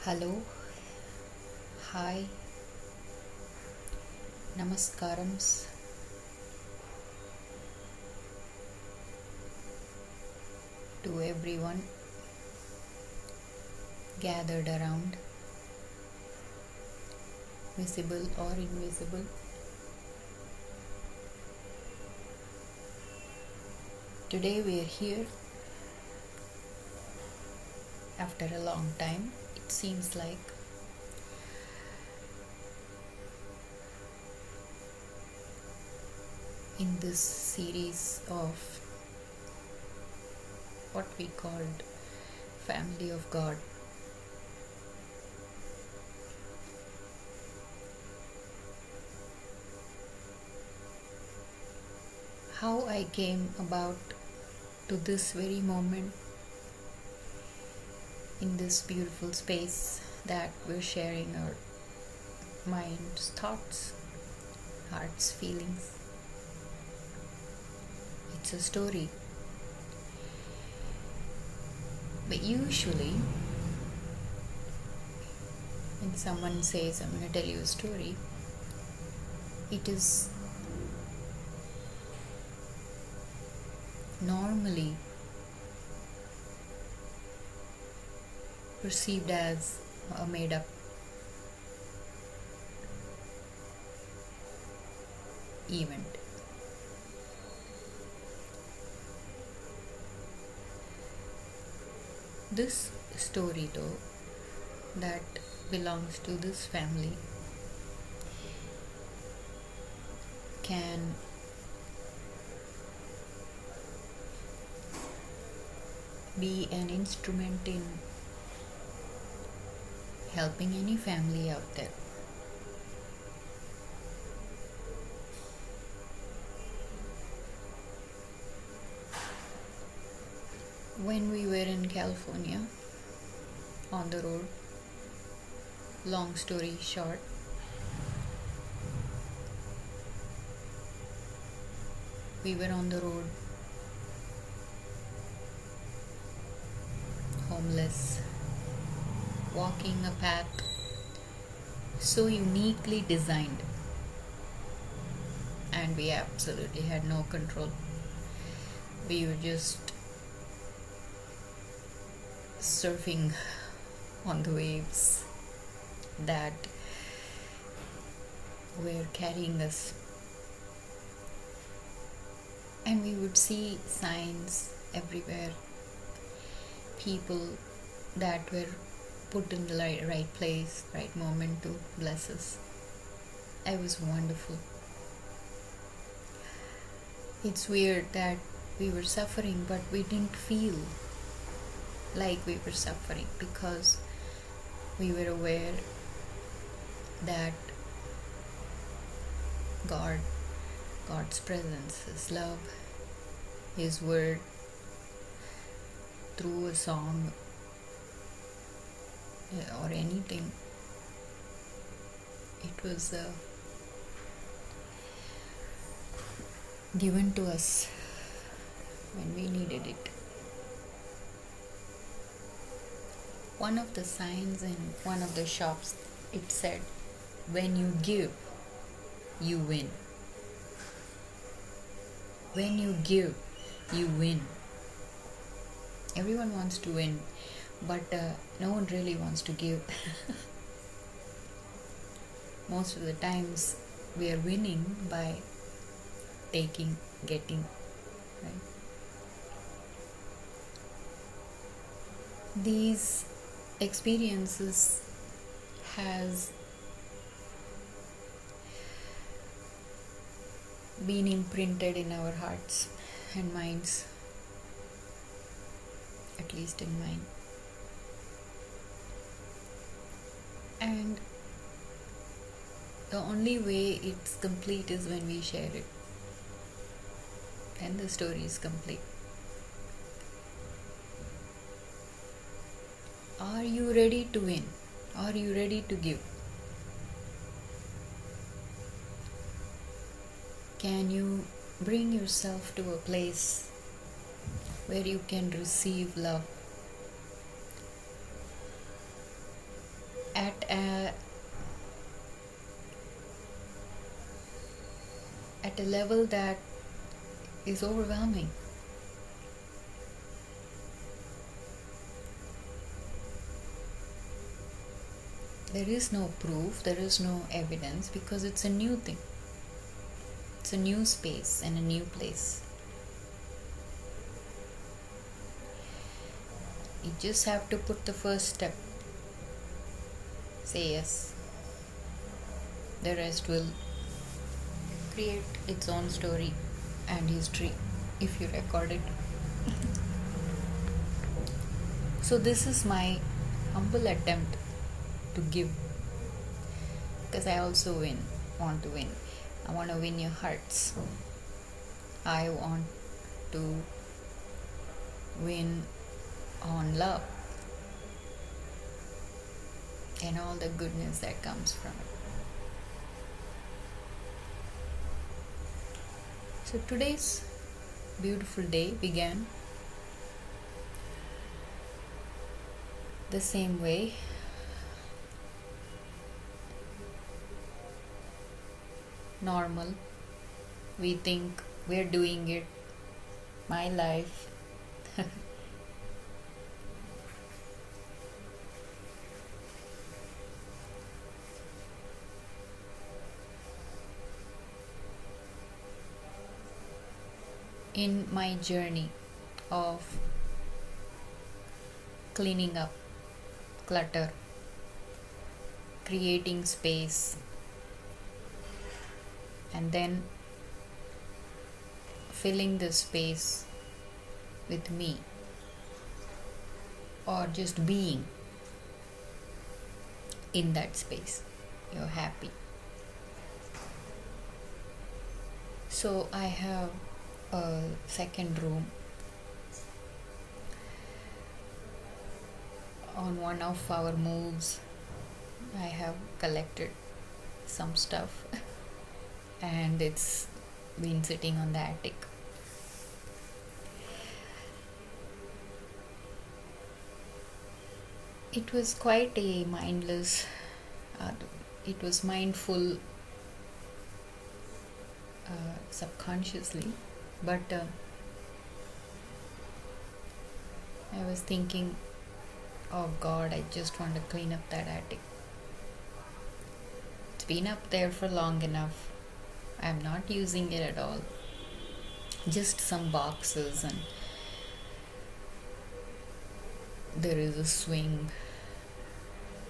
Hello, hi, namaskarams to everyone gathered around, visible or invisible. Today we are here after a long time. It seems like in this series of what we called Family of God. How I came about to this very moment in this beautiful space that we're sharing our minds, thoughts, hearts, feelings. It's a story. But usually, when someone says, I'm going to tell you a story, it is normally perceived as a made up event. This story, though, that belongs to this family can be an instrument in helping any family out there. When we were in California on the road, long story short, we were on the road, homeless, walking a path so uniquely designed, and we absolutely had no control. We were just surfing on the waves that were carrying us, and we would see signs everywhere, people that were put in the right place, right moment to bless us. It was wonderful. It's weird that we were suffering, but we didn't feel like we were suffering because we were aware that God's presence, His love, His word, through a song or anything, it was given to us when we needed it. One of the signs in one of the shops, it said, when you give, you win. When you give, you win. Everyone wants to win, but no one really wants to give. Most of the times we are winning by taking, getting, right? These experiences has been imprinted in our hearts and minds, at least in mine. And the only way it's complete is when we share it, and the story is complete. Are you ready to win? Are you ready to give? Can you bring yourself to a place where you can receive love a level that is overwhelming. There is no proof, there is no evidence, because it's a new thing. It's a new space and a new place. You just have to put the first step. Say yes. The rest will create its own story and history if you record it. So, this is my humble attempt to give, because I also want to win. I want to win your hearts. I want to win on love and all the goodness that comes from it. So today's beautiful day began the same way. Normal. We think we're doing it. My life. In my journey of cleaning up clutter, creating space, and then filling the space with me, or just being in that space, you're happy. So I have a second room. On one of our moves, I have collected some stuff and it's been sitting on the attic. It was quite a mindless, it was mindful subconsciously, but I was thinking, oh God, I just want to clean up that attic. It's been up there for long enough. I'm not using it at all. Just some boxes, and there is a swing,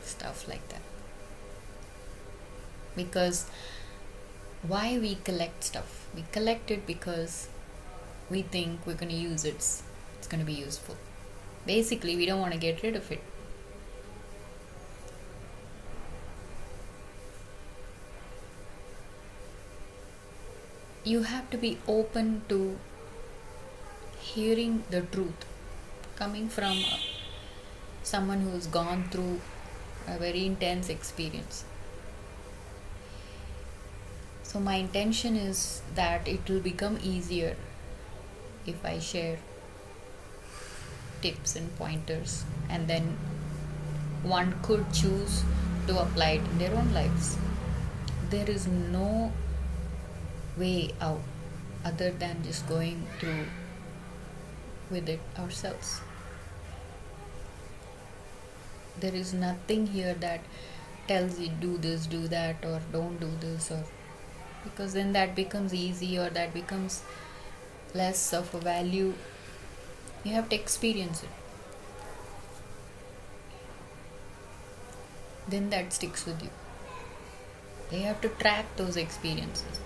stuff like that. Because why we collect stuff? We collect it because we think we're going to use it. It's going to be useful. Basically, we don't want to get rid of it. You have to be open to hearing the truth coming from someone who's gone through a very intense experience. So my intention is that it will become easier if I share tips and pointers, and then one could choose to apply it in their own lives. There is no way out other than just going through with it ourselves. There is nothing here that tells you do this, do that, or don't do this, or because then that becomes easy, or that becomes less of a value. You have to experience it. Then that sticks with you. You have to track those experiences.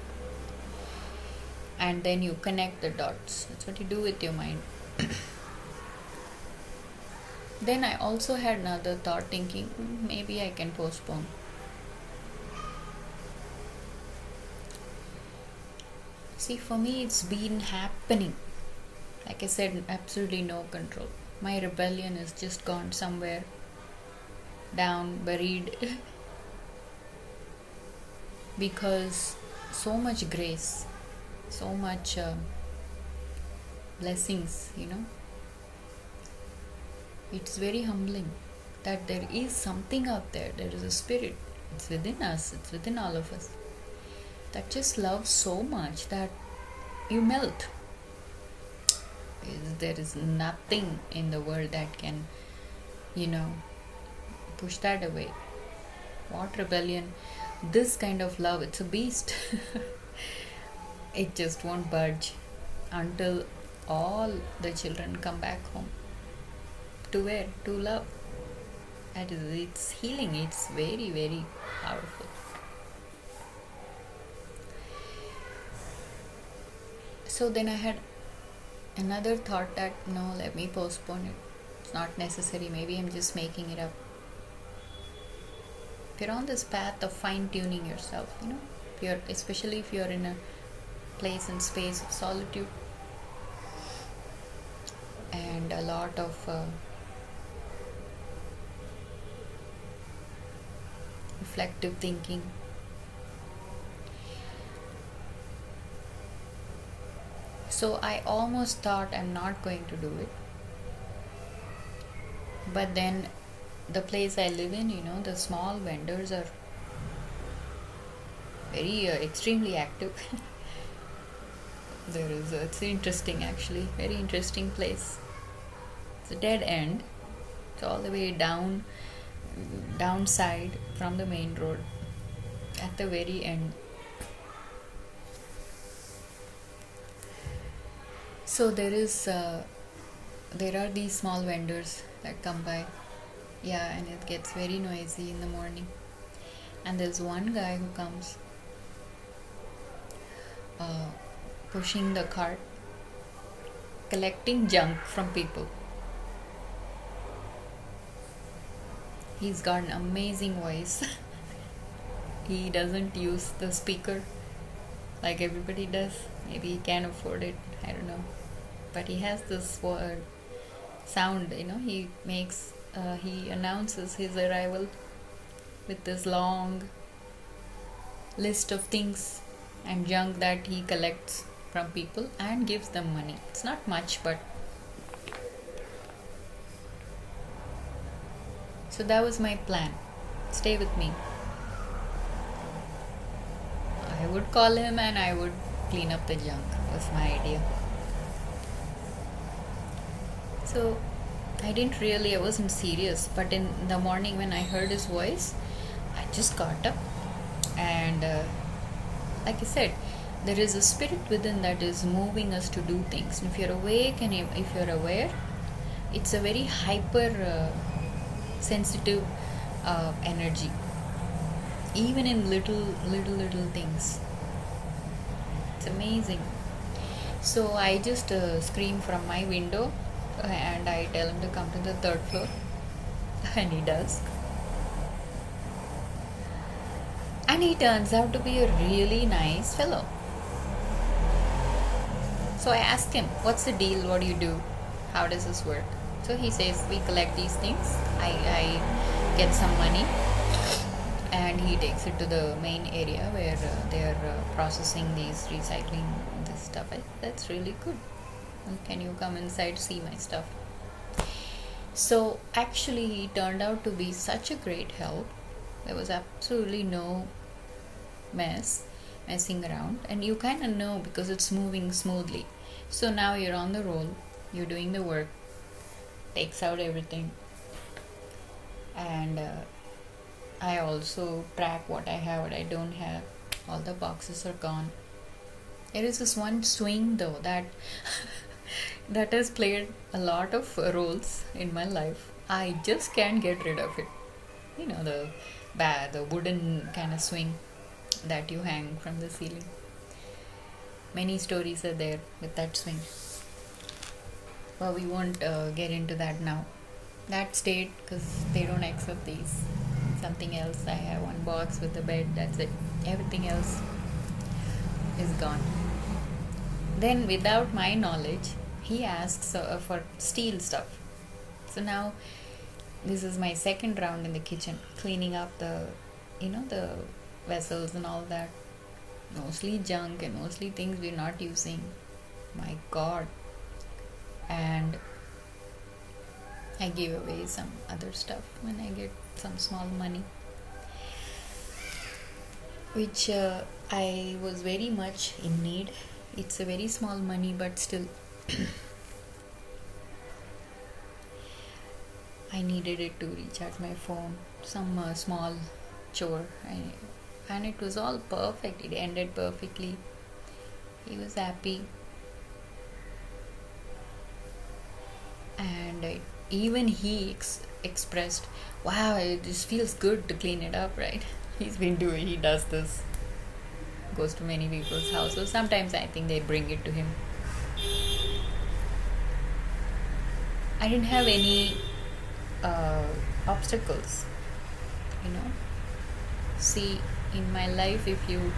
And then you connect the dots. That's what you do with your mind. Then I also had another thought, thinking maybe I can postpone. See, for me, it's been happening. Like I said, absolutely no control. My rebellion has just gone somewhere down, buried. Because so much grace, so much blessings, It's very humbling that there is something out there. There is a spirit. It's within us. It's within all of us. that just love so much that you melt. There is nothing in the world that can, you know, push that away. What rebellion? This kind of love, it's a beast. It just won't budge until all the children come back home. To where? To love. That is, it's healing. It's very, very powerful. So then I had another thought that no, let me postpone it. It's not necessary. Maybe I'm just making it up. If you're on this path of fine tuning yourself, if you're, especially if you're in a place and space of solitude and a lot of reflective thinking. So I almost thought I'm not going to do it. But then the place I live in, the small vendors are very extremely active. It's interesting actually, very interesting place. It's a dead end. It's all the way downside from the main road at the very end. So there are these small vendors that come by, and it gets very noisy in the morning. And there's one guy who comes pushing the cart, collecting junk from people. He's got an amazing voice. He doesn't use the speaker like everybody does. Maybe he can afford it, I don't know. But he has this sound, he announces his arrival with this long list of things and junk that he collects from people and gives them money. It's not much, but so that was my plan. Stay with me. I would call him and I would clean up the junk, was my idea. So I wasn't serious, but in the morning when I heard his voice, I just got up and like I said, there is a spirit within that is moving us to do things. And if you're awake and if you're aware, it's a very hyper sensitive energy, even in little things. It's amazing. So I just scream from my window and I tell him to come to the third floor, and he does. And he turns out to be a really nice fellow. So I asked him, what's the deal? What do you do? How does this work? So he says, we collect these things. I get some money and he takes it to the main area where they're processing these, recycling this stuff. That's really good. Can you come inside, see my stuff? So actually he turned out to be such a great help. There was absolutely no messing around, and you kind of know because it's moving smoothly. So now you're on the roll, you're doing the work, takes out everything, and I also track what I have, what I don't have. All the boxes are gone. There is this one swing though that that has played a lot of roles in my life. I just can't get rid of it. The wooden kind of swing that you hang from the ceiling. Many stories are there with that swing. But we won't get into that now. That stayed because they don't accept these. Something else. I have one box with a bed. That's it. Everything else is gone. Then, without my knowledge, he asks for steel stuff. So now, this is my second round in the kitchen, cleaning up the vessels and all that. Mostly junk and mostly things we're not using. My God. And I give away some other stuff when I get some small money. which I was very much in need. It's a very small money, but still, I needed it to recharge my phone. Some small chore, and it was all perfect. It ended perfectly. He was happy, and even he expressed, "Wow, this feels good to clean it up." Right? He does this. Goes to many people's houses. Sometimes I think they bring it to him. I didn't have any uh, obstacles, you know. See, in my life, if you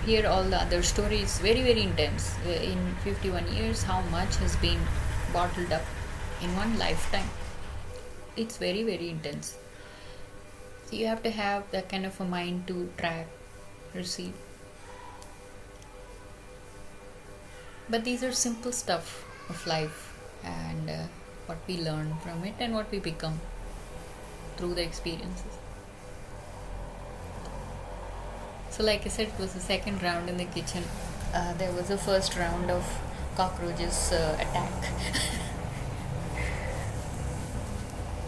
hear all the other stories, very, very intense. In 51 years, how much has been bottled up in one lifetime? It's very, very intense. So you have to have that kind of a mind to track, receive. But these are simple stuff of life, and what we learn from it and what we become through the experiences. So, like I said, it was the second round in the kitchen. There was a first round of cockroaches attack.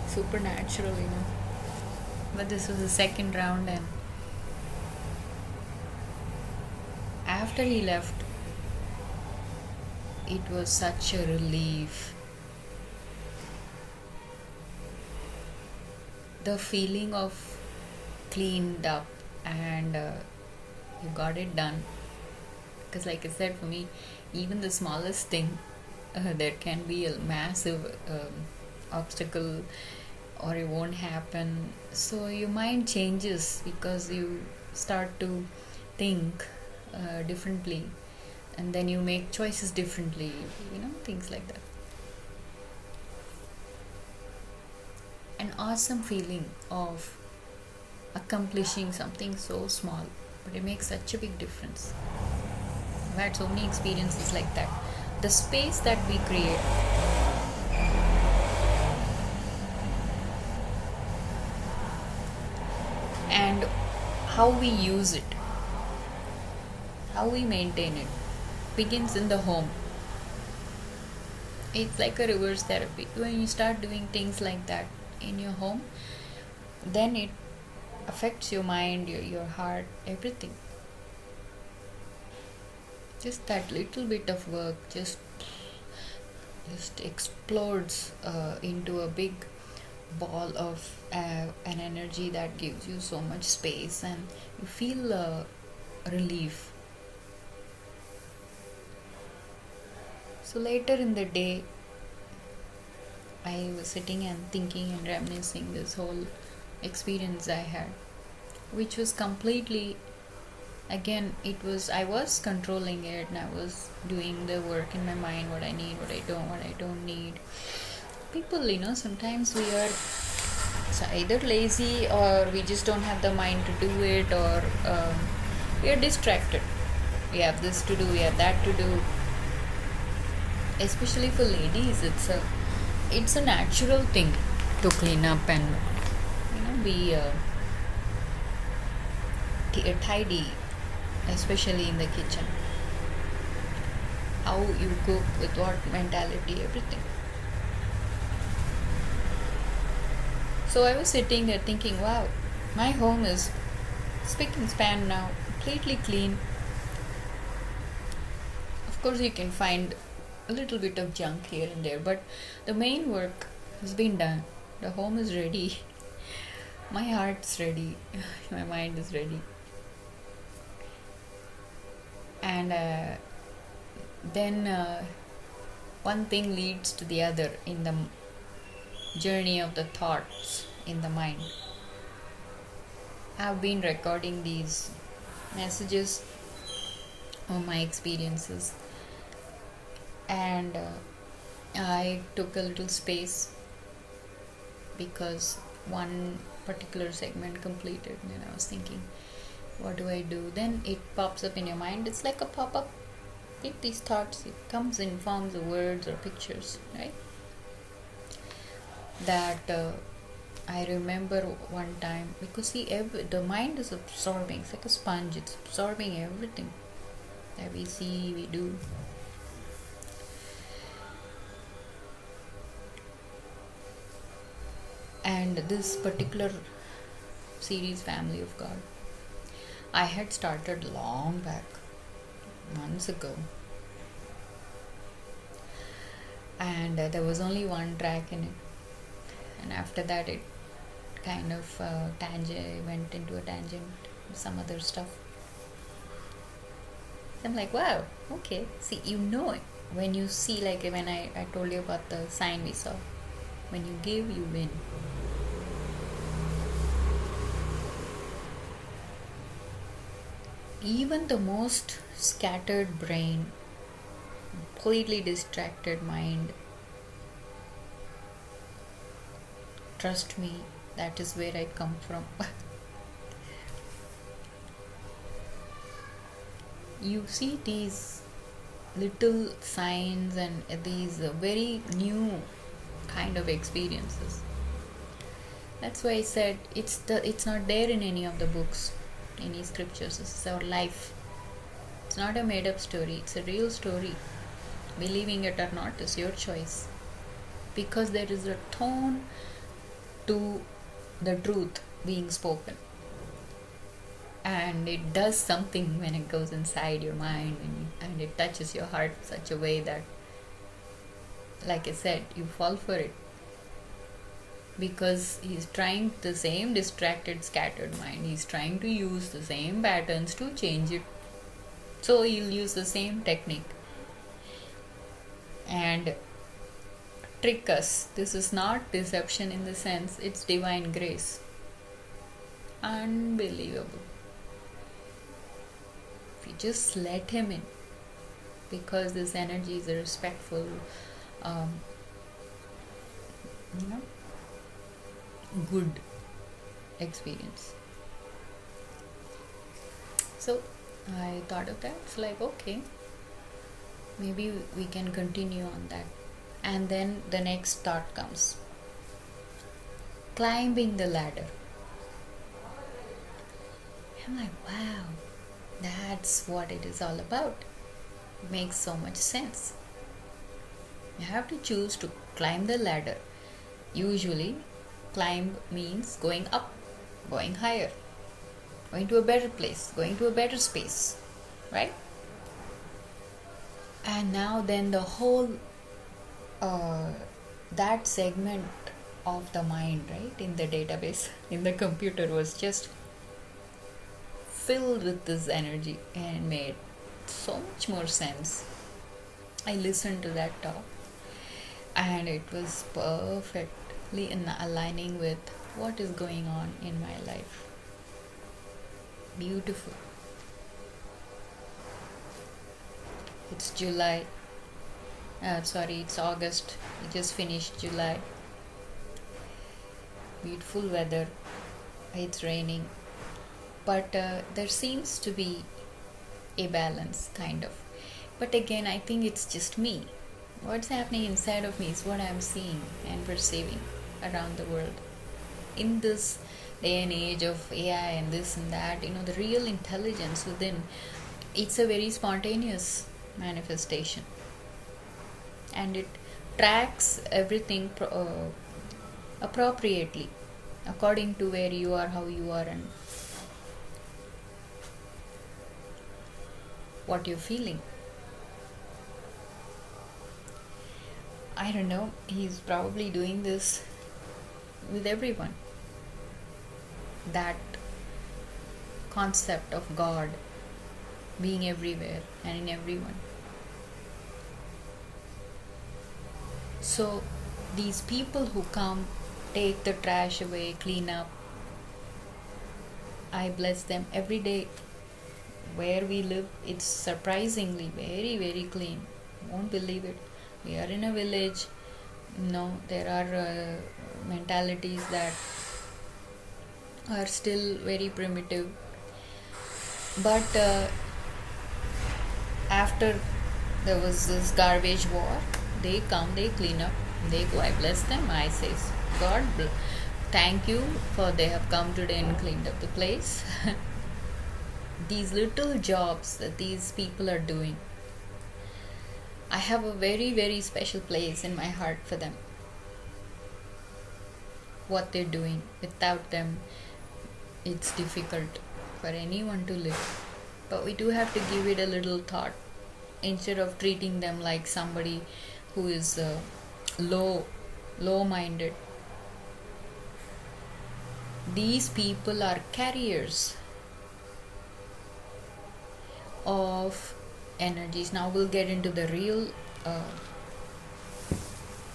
Supernatural, you know. But this was the second round, and after he left, it was such a relief. The feeling of cleaned up, and you got it done. Because, like I said, for me, even the smallest thing, there can be a massive obstacle, or it won't happen. So your mind changes because you start to think differently, and then you make choices differently, things like that. An awesome feeling of accomplishing something so small, but it makes such a big difference. I've had so many experiences like that. The space that we create, and how we use it, how we maintain it, begins in the home. It's like a reverse therapy. When you start doing things like that in your home, then it affects your mind, your heart, everything. Just that little bit of work just explodes into a big ball of an energy that gives you so much space, and you feel relief. So later in the day, I was sitting and thinking and reminiscing this whole experience I had, which was completely, again, I was controlling it, and I was doing the work in my mind, what I need, what I don't need. People, sometimes we are either lazy, or we just don't have the mind to do it, or we are distracted. We have this to do, we have that to do. Especially for ladies, it's a natural thing to clean up and be tidy, especially in the kitchen. How you cook, with what mentality, everything. So I was sitting there thinking, wow, my home is spick and span now, completely clean. Of course, you can find a little bit of junk here and there, but the main work has been done. The home is ready. My heart's ready. My mind is ready. And then one thing leads to the other in the journey of the thoughts in the mind. I've been recording these messages of my experiences, and I took a little space because one particular segment completed, and I was thinking, what do I do? Then it pops up in your mind. It's like a pop-up. With these thoughts, it comes in forms of words or pictures, right? That I remember one time, because see, the mind is absorbing, it's like a sponge, it's absorbing everything that we see, we do. And this particular series, Family of God, I had started long back, months ago, and there was only one track in it, and after that it kind of went into a tangent, some other stuff. I'm like, wow, okay. See, you know it when you see, like when I told you about the sign we saw. When you give, you win. Even the most scattered brain, completely distracted mind, trust me, that is where I come from. You see these little signs and these very new kind of experiences. That's why I said it's not there in any of the books, any scriptures. This is our life. It's not a made up story, it's a real story. Believing it or not is your choice, because there is a tone to the truth being spoken, and it does something when it goes inside your mind, and it touches your heart in such a way that, like I said, you fall for it, because he's trying the same distracted, scattered mind, he's trying to use the same patterns to change it. So he'll use the same technique and trick us. This is not deception in the sense, it's divine grace. Unbelievable. If you just let him in, because this energy is a respectful, good experience. So I thought of that. It's like, okay, maybe we can continue on that. And then the next thought comes: climbing the ladder. I'm like, wow, that's what it is all about. It makes so much sense. You have to choose to climb the ladder. Usually, climb means going up, going higher, going to a better place, going to a better space, right? And now then the whole that segment of the mind, right, in the database, in the computer, was just filled with this energy and made so much more sense. I listened to that talk and it was perfectly aligning with what is going on in my life. Beautiful. It's July. It's August. We just finished July. Beautiful weather. It's raining. But there seems to be a balance, kind of. But again, I think it's just me. What's happening inside of me is what I'm seeing and perceiving around the world. In this day and age of AI and this and that, the real intelligence within, it's a very spontaneous manifestation. And it tracks everything appropriately, according to where you are, how you are, and what you're feeling. I don't know, he's probably doing this with everyone. That concept of God being everywhere and in everyone. So these people who come, take the trash away, clean up, I bless them every day. Where we live, it's surprisingly very, very clean. Won't believe it. We are in a village. There are mentalities that are still very primitive. But after there was this garbage war, they come, they clean up, they go. I bless them. I say, God Thank you for they have come today and cleaned up the place. These little jobs that these people are doing, I have a very, very special place in my heart for them. What they're doing, without them, it's difficult for anyone to live. But we do have to give it a little thought instead of treating them like somebody who is low minded. These people are carriers of energies. Now we'll get into the real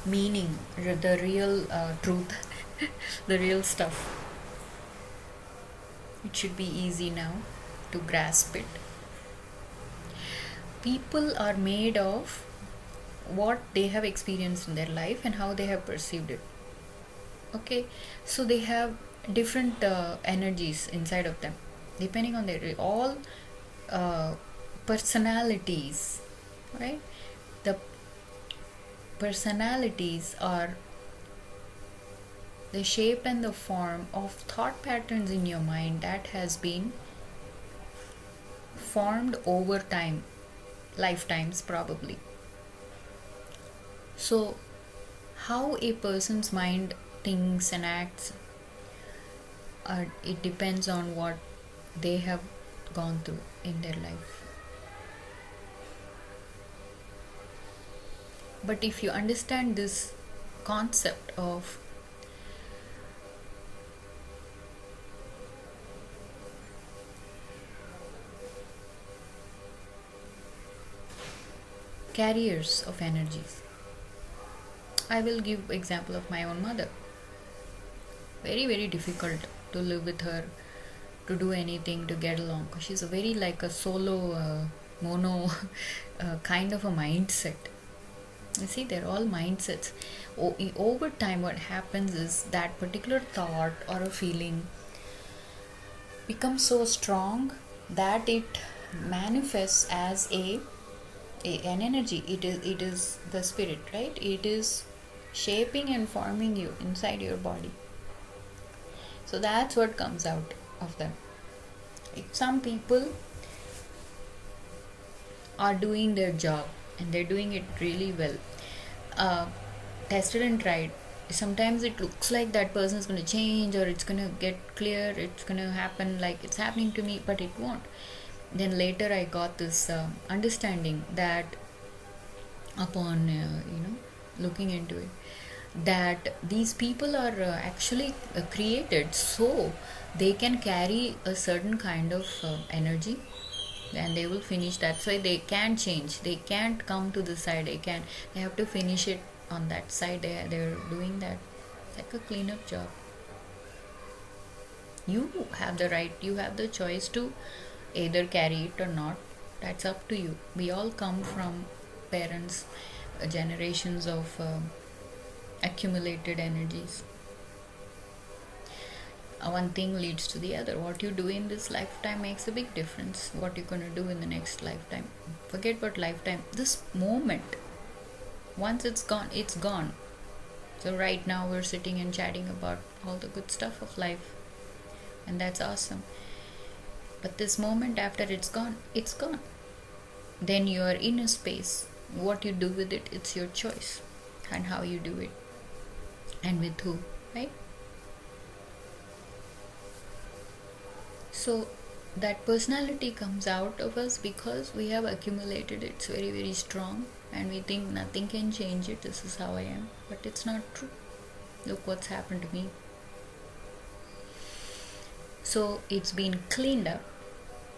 meaning, the real truth, the real stuff. It should be easy now to grasp it. People are made of what they have experienced in their life and how they have perceived it. Okay, so they have different energies inside of them depending on their all personalities, right? The personalities are the shape and the form of thought patterns in your mind that has been formed over time, lifetimes probably. So how a person's mind thinks and acts, it depends on what they have gone through in their life. But if you understand this concept of carriers of energies, I will give example of my own mother. Very, very difficult to live with her, to do anything, to get along, because she's a very like a solo mono kind of a mindset. You see, they're all mindsets. Over time what happens is that particular thought or a feeling becomes so strong that it manifests as an energy. It is the spirit, right? It is shaping and forming you inside your body. So that's what comes out of them. If some people are doing their job and they're doing it really well, tested and tried, sometimes it looks like that person is going to change or it's going to get clear, it's going to happen like it's happening to me, but it won't. Then later I got this understanding that upon looking into it, that these people are actually created so they can carry a certain kind of energy, and they will finish. That's why they can't change, they can't come to the side, they have to finish it on that side. They're doing that. It's like a cleanup job. You have the right, you have the choice to either carry it or not. That's up to you. We all come from parents, generations of accumulated energies. One thing leads to the other. What you do in this lifetime makes a big difference. What you're going to do in the next lifetime, forget about lifetime, this moment, once it's gone, it's gone. So right now we're sitting and chatting about all the good stuff of life, and that's awesome. But this moment, after it's gone, it's gone. Then you are in a space. What you do with it, it's your choice, and how you do it and with who, right? So that personality comes out of us because we have accumulated it. It's very, very strong, and we think nothing can change it. This is how I am, but it's not true. Look what's happened to me. So it's been cleaned up,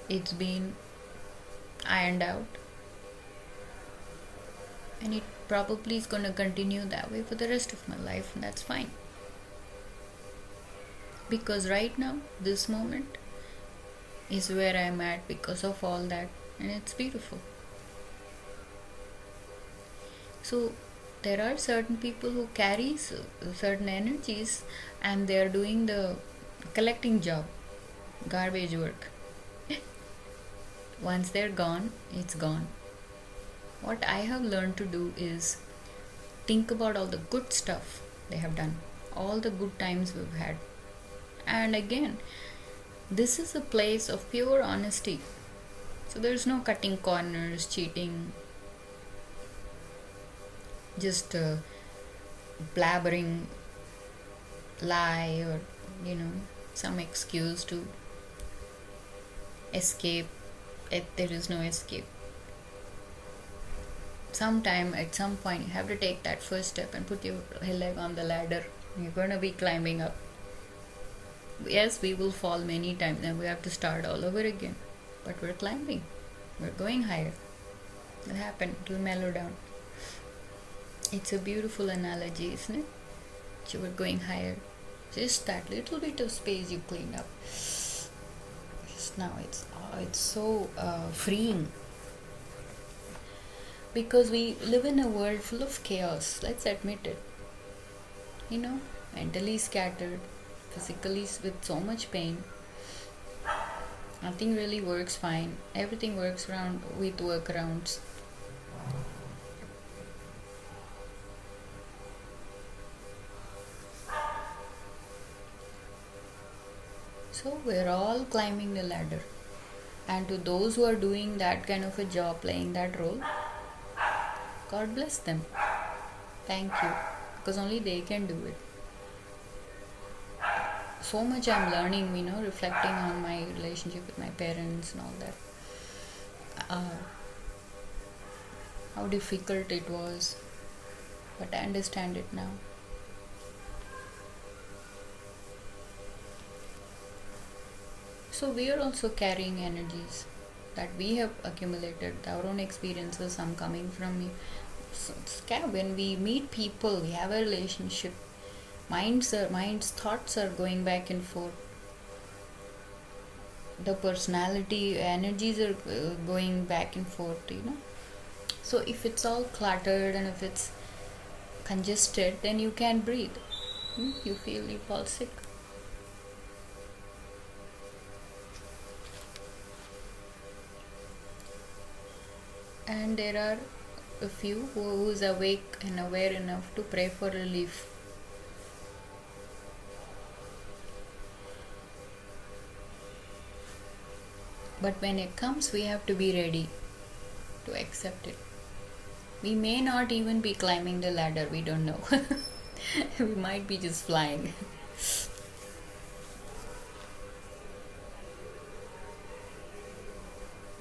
it's been ironed out, and it probably is going to continue that way for the rest of my life, and that's fine. Because right now, this moment is where I'm at because of all that, and it's beautiful. So there are certain people who carry certain energies, and they are doing the collecting job, garbage work. Once they're gone, it's gone. What I have learned to do is think about all the good stuff they have done, all the good times we've had. And again, this is a place of pure honesty. So there's no cutting corners, cheating, just blabbering lie, or some excuse to escape. There is no escape. Sometime at some point you have to take that first step and put your leg on the ladder. You're going to be climbing up. Yes, we will fall many times and we have to start all over again, but we're climbing, we're going higher. It'll happen, it'll mellow down. It's a beautiful analogy, isn't it? So we're going higher. Just that little bit of space you cleaned up. Just now it's so freeing, because we live in a world full of chaos. Let's admit it. Mentally scattered, physically with so much pain. Nothing really works fine. Everything works around with workarounds. So we're all climbing the ladder. And to those who are doing that kind of a job, playing that role, God bless them. Thank you. Because only they can do it. So much I'm learning, reflecting on my relationship with my parents and all that. How difficult it was. But I understand it now. So we are also carrying energies that we have accumulated, our own experiences, some coming from me. So when we meet people, we have a relationship. Thoughts are going back and forth. The personality, energies are going back and forth, So if it's all cluttered and if it's congested, then you can't breathe. You fall sick. And there are a few who is awake and aware enough to pray for relief. But when it comes, we have to be ready to accept it. We may not even be climbing the ladder, we don't know. We might be just flying.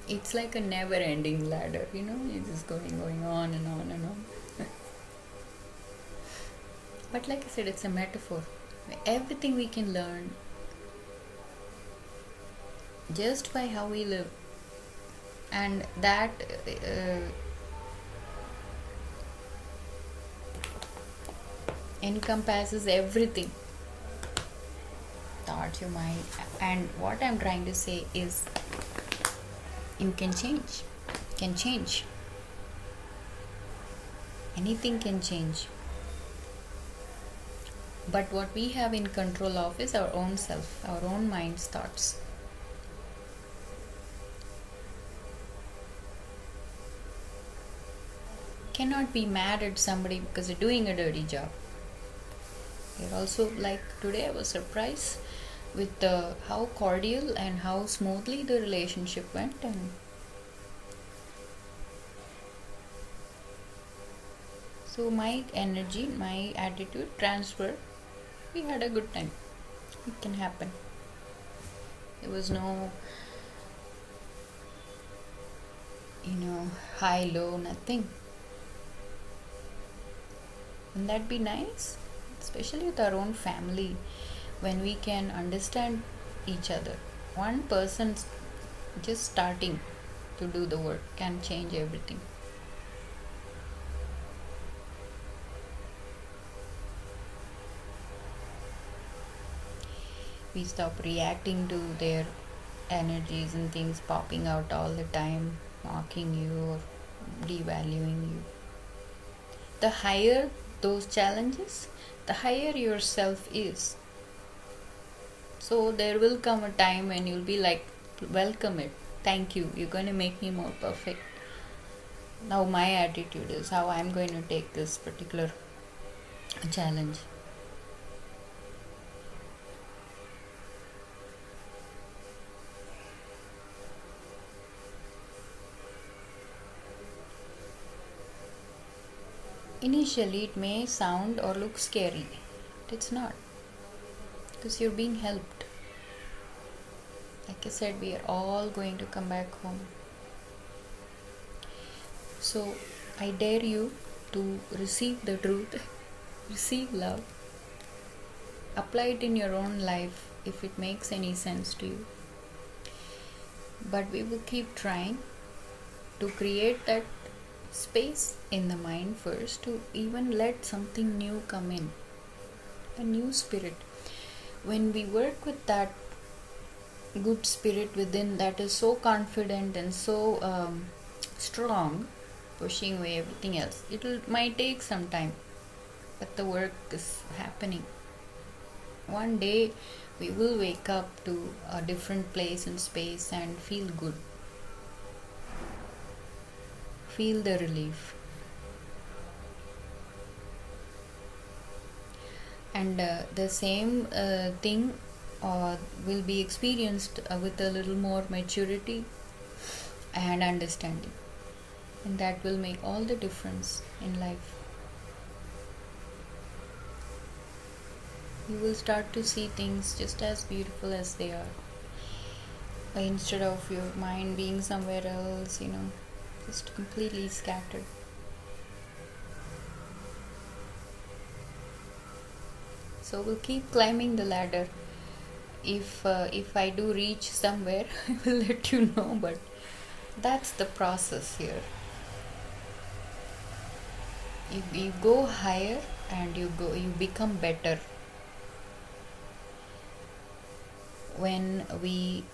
It's like a never-ending ladder, It's just going on and on and on. But like I said, it's a metaphor. Everything we can learn just by how we live, and that encompasses everything. Thoughts, your mind. And what I'm trying to say is, you can change. Anything can change. But what we have in control of is our own self, our own mind's thoughts. Cannot be mad at somebody because they're doing a dirty job. They're also, like today I was surprised with how cordial and how smoothly the relationship went, and so my energy, my attitude transferred. We had a good time. It can happen. There was no high, low, nothing. Wouldn't that be nice? Especially with our own family, when we can understand each other. One person just starting to do the work can change everything. We stop reacting to their energies and things popping out all the time, mocking you or devaluing you. The higher those challenges, the higher yourself is. So there will come a time when you'll be like, welcome it. Thank you. You're going to make me more perfect. Now my attitude is how I'm going to take this particular challenge. Initially, it may sound or look scary, but it's not, because you're being helped. Like I said, we are all going to come back home. So, I dare you to receive the truth, receive love, apply it in your own life if it makes any sense to you. But we will keep trying to create that space in the mind first, to even let something new come in, a new spirit. When we work with that good spirit within that is so confident and so strong, pushing away everything else, might take some time, but the work is happening. One day we will wake up to a different place and space and feel good, feel the relief. And the same thing will be experienced with a little more maturity and understanding, and that will make all the difference in life. You will start to see things just as beautiful as they are, instead of your mind being somewhere else, just completely scattered. So we'll keep climbing the ladder. If I do reach somewhere, I will let you know. But that's the process here. You go higher and you become better when we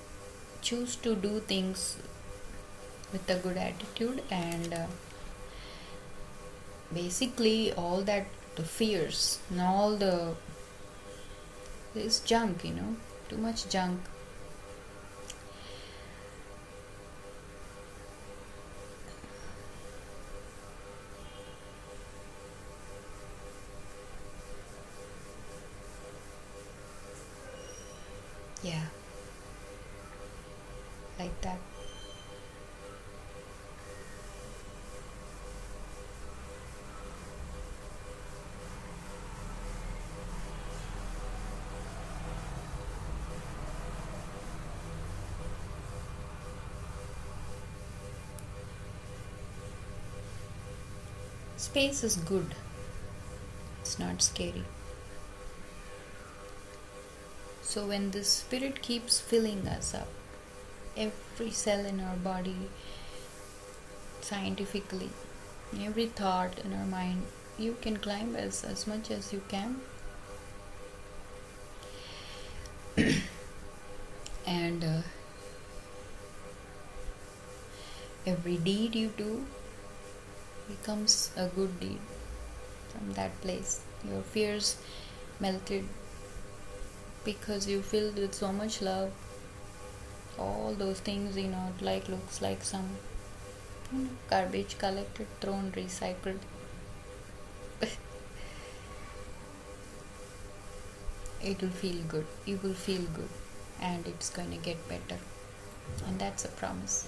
choose to do things with a good attitude, and basically all that the fears and all this junk, too much junk. Yeah, like that. Space is good, it's not scary. So when this spirit keeps filling us up, every cell in our body, scientifically, every thought in our mind, you can climb as much as you can. And every deed you do becomes a good deed from that place. Your fears melted because you filled with so much love. All those things, it looks like some garbage collected, thrown, recycled. It will feel good. You will feel good, and it's going to get better. And that's a promise.